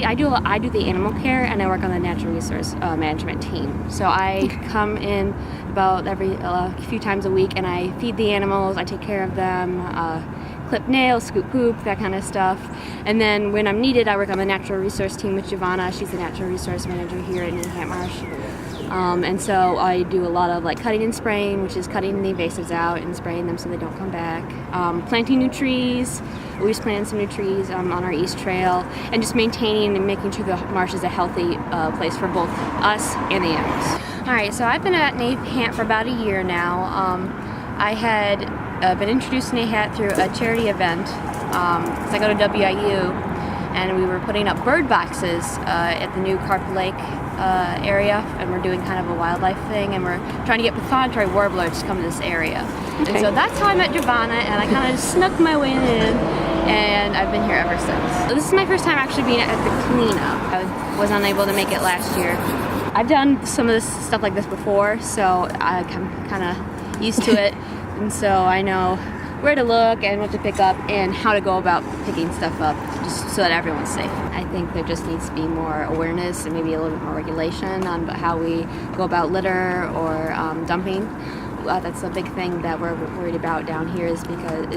I do the animal care, and I work on the natural resource management team. So I come in about every few times a week, and I feed the animals. I take care of them, clip nails, scoop poop, that kind of stuff. And then when I'm needed, I work on the natural resource team with Giovanna. She's the natural resource manager here at Nahant Marsh. And so I do a lot of like cutting and spraying, which is cutting the invasives out and spraying them so they don't come back. Planting new trees. We just planted some new trees on our East Trail, and just maintaining and making sure the marsh is a healthy place for both us and the animals. All right, so I've been at Nahant for about a year now. I had been introduced to Nahant through a charity event. So I go to WIU, and we were putting up bird boxes at the new Carp Lake area, and we're doing kind of a wildlife thing, and we're trying to get prothonotary warblers to come to this area. Okay. And so that's how I met Giovanna, and I kind of snuck my way in, and I've been here ever since. So this is my first time actually being at the cleanup. I was unable to make it last year. I've done some of this stuff like this before, so I'm kind of used to it, and so I know where to look and what to pick up and how to go about picking stuff up, just so that everyone's safe. I think there just needs to be more awareness and maybe a little bit more regulation on how we go about litter or dumping. That's a big thing that we're worried about down here is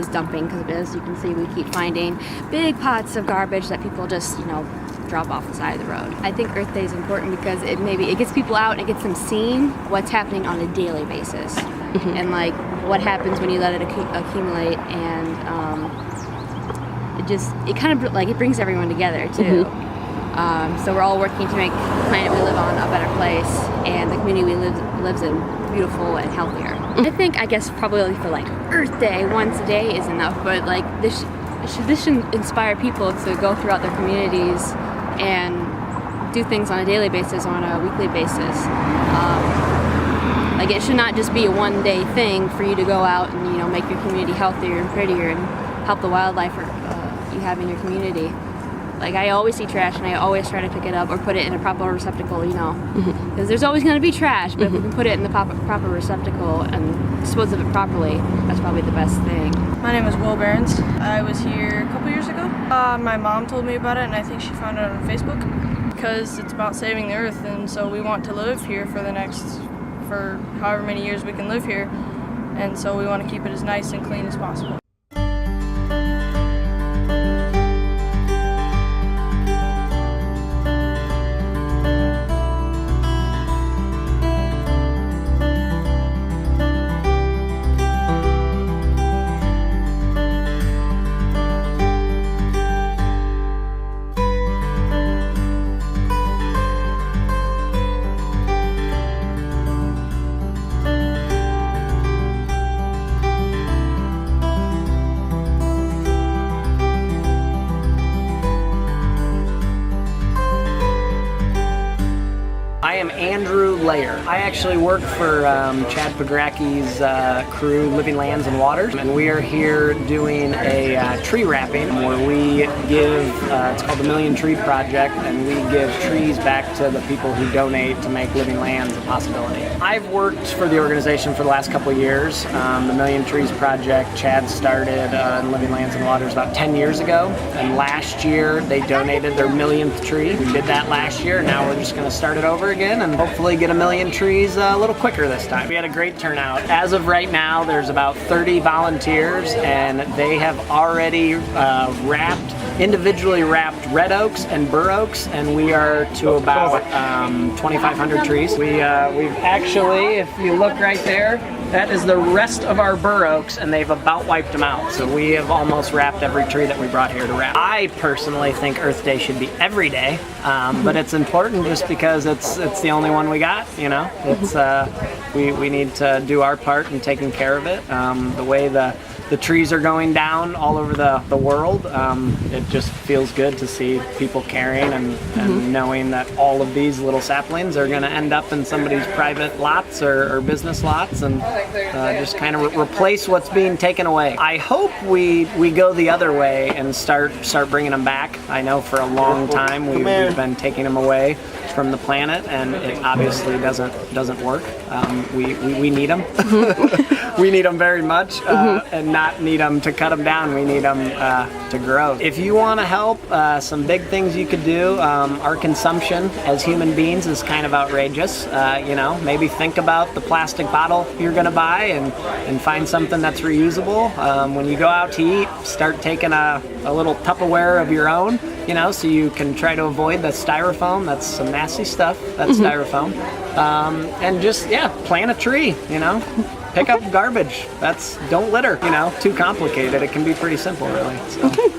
dumping, because as you can see, we keep finding big pots of garbage that people just, drop off the side of the road. I think Earth Day is important because it gets people out and it gets them seeing what's happening on a daily basis. And like what happens when you let it accumulate, and it brings everyone together too. So we're all working to make the planet we live on a better place, and the community we lives in beautiful and healthier. I guess probably for like Earth Day once a day is enough, but like this should inspire people to go throughout their communities and do things on a daily basis, on a weekly basis. Like it should not just be a one-day thing for you to go out and make your community healthier and prettier and help the wildlife you have in your community. Like I always see trash and I always try to pick it up or put it in a proper receptacle, because there's always going to be trash, but if we can put it in the proper receptacle and dispose of it properly, that's probably the best thing. My name is Will Behrens. I was here a couple years ago. My mom told me about it, and I think she found it on Facebook, because it's about saving the earth, and so we want to live here for however many years we can live here, and so we want to keep it as nice and clean as possible. I am Andrew Layer. I actually work for Chad Padracki's crew, Living Lands and Waters, and we are here doing a tree wrapping where we give, it's called the Million Tree Project, and we give trees back to the people who donate to make living lands a possibility. I've worked for the organization for the last couple of years. The Million Trees Project, Chad started in Living Lands and Waters about 10 years ago, and last year they donated their millionth tree. We did that last year, and now we're just going to start it over again and hopefully get a million trees a little quicker this time. We had a great turnout. As of right now, there's about 30 volunteers, and they have already individually wrapped red oaks and bur oaks, and we are to about 2,500 trees. We've actually, if you look right there, that is the rest of our bur oaks, and they've about wiped them out. So we have almost wrapped every tree that we brought here to wrap. I personally think Earth Day should be every day, but it's important just because it's the only one we got. It's we need to do our part in taking care of it. The way the trees are going down all over the world, it just feels good to see people caring and knowing that all of these little saplings are going to end up in somebody's private lots or business lots, and just kind of replace what's being taken away. I hope we go the other way and start bringing them back. I know for a long time we've been taking them away. from the planet, and it obviously doesn't work. We need them. We need them very much, and not need them to cut them down. We need them to grow. If you want to help, some big things you could do. Our consumption as human beings is kind of outrageous. You know, maybe think about the plastic bottle you're going to buy and find something that's reusable. When you go out to eat, start taking a little Tupperware of your own, you know, so you can try to avoid the styrofoam. That's some nasty stuff, that's styrofoam. And just, plant a tree, you know. Pick up garbage. Don't litter, you know, too complicated. It can be pretty simple, really. So.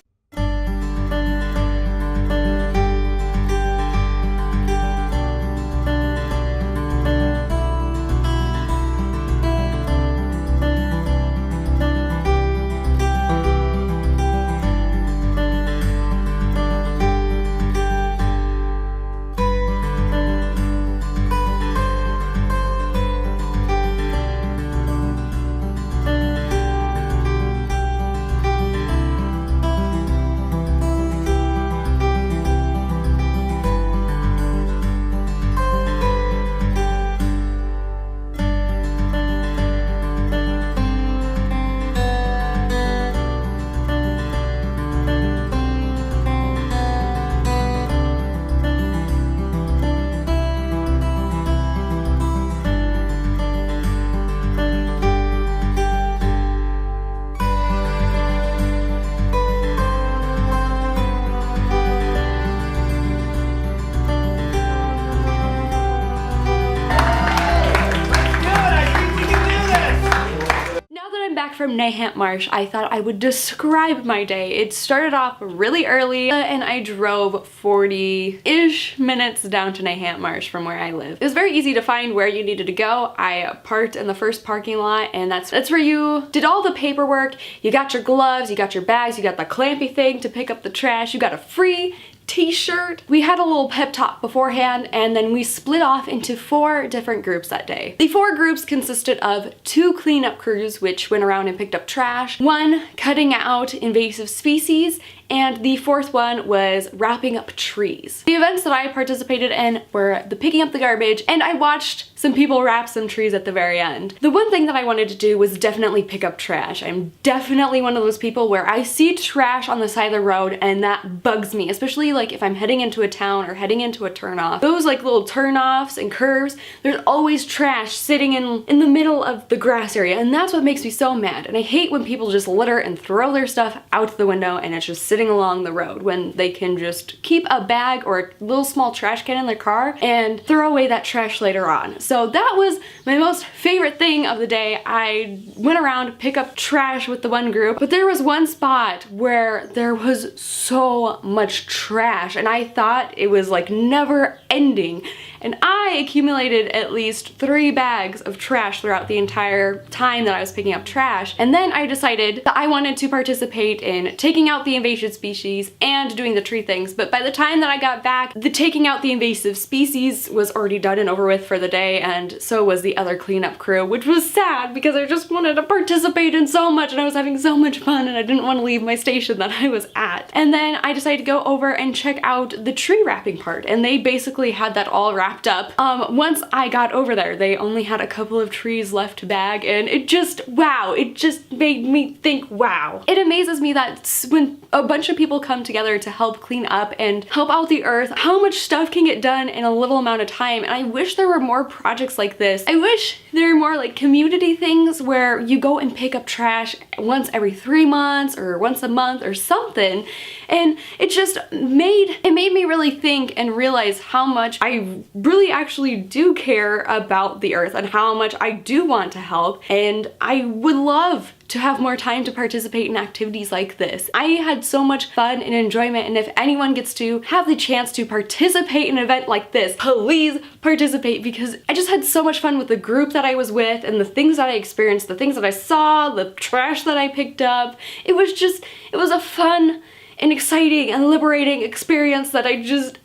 From Nahant Marsh, I thought I would describe my day. It started off really early and I drove 40-ish minutes down to Nahant Marsh from where I live. It was very easy to find where you needed to go. I parked in the first parking lot, and that's where you did all the paperwork. You got your gloves, you got your bags, you got the clampy thing to pick up the trash, you got a free t-shirt. We had a little pep talk beforehand, and then we split off into 4 different groups that day. The 4 groups consisted of 2 cleanup crews, which went around and picked up trash, 1 cutting out invasive species, and the 4th one was wrapping up trees. The events that I participated in were the picking up the garbage, and I watched some people wrap some trees at the very end. The one thing that I wanted to do was definitely pick up trash. I'm definitely one of those people where I see trash on the side of the road and that bugs me, especially like if I'm heading into a town or heading into a turnoff. Those like little turnoffs and curves, there's always trash sitting in the middle of the grass area, and that's what makes me so mad. And I hate when people just litter and throw their stuff out the window and it's just sitting along the road when they can just keep a bag or a little small trash can in their car and throw away that trash later on. So that was my most favorite thing of the day. I went around to pick up trash with the one group, but there was one spot where there was so much trash and I thought it was like never ending. And I accumulated at least 3 bags of trash throughout the entire time that I was picking up trash. And then I decided that I wanted to participate in taking out the invasive species and doing the tree things. But by the time that I got back, the taking out the invasive species was already done and over with for the day, and so was the other cleanup crew, which was sad because I just wanted to participate in so much and I was having so much fun and I didn't want to leave my station that I was at. And then I decided to go over and check out the tree wrapping part, and they basically had that all wrapped up. Once I got over there, they only had a couple of trees left to bag, and it just, wow, it just made me think, wow. It amazes me that when a bunch of people come together to help clean up and help out the earth, how much stuff can get done in a little amount of time. And I wish there were more projects like this. I wish there were more like community things where you go and pick up trash once every 3 months or once a month or something. And it just made me really think and realize how much I really actually do care about the earth and how much I do want to help, and I would love to have more time to participate in activities like this. I had so much fun and enjoyment, and if anyone gets to have the chance to participate in an event like this, please participate, because I just had so much fun with the group that I was with and the things that I experienced, the things that I saw, the trash that I picked up. It was a fun an exciting and liberating experience that I just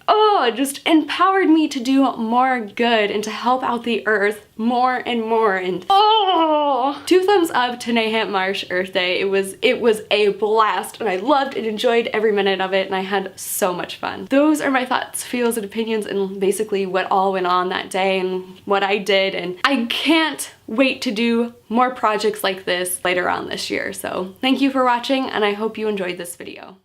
empowered me to do more good and to help out the earth more and more. And 2 thumbs up to Nahant Marsh Earth Day. It was a blast, and I loved and enjoyed every minute of it, and I had so much fun. Those are my thoughts, feels, and opinions, and basically what all went on that day and what I did, and I can't wait to do more projects like this later on this year. So thank you for watching, and I hope you enjoyed this video.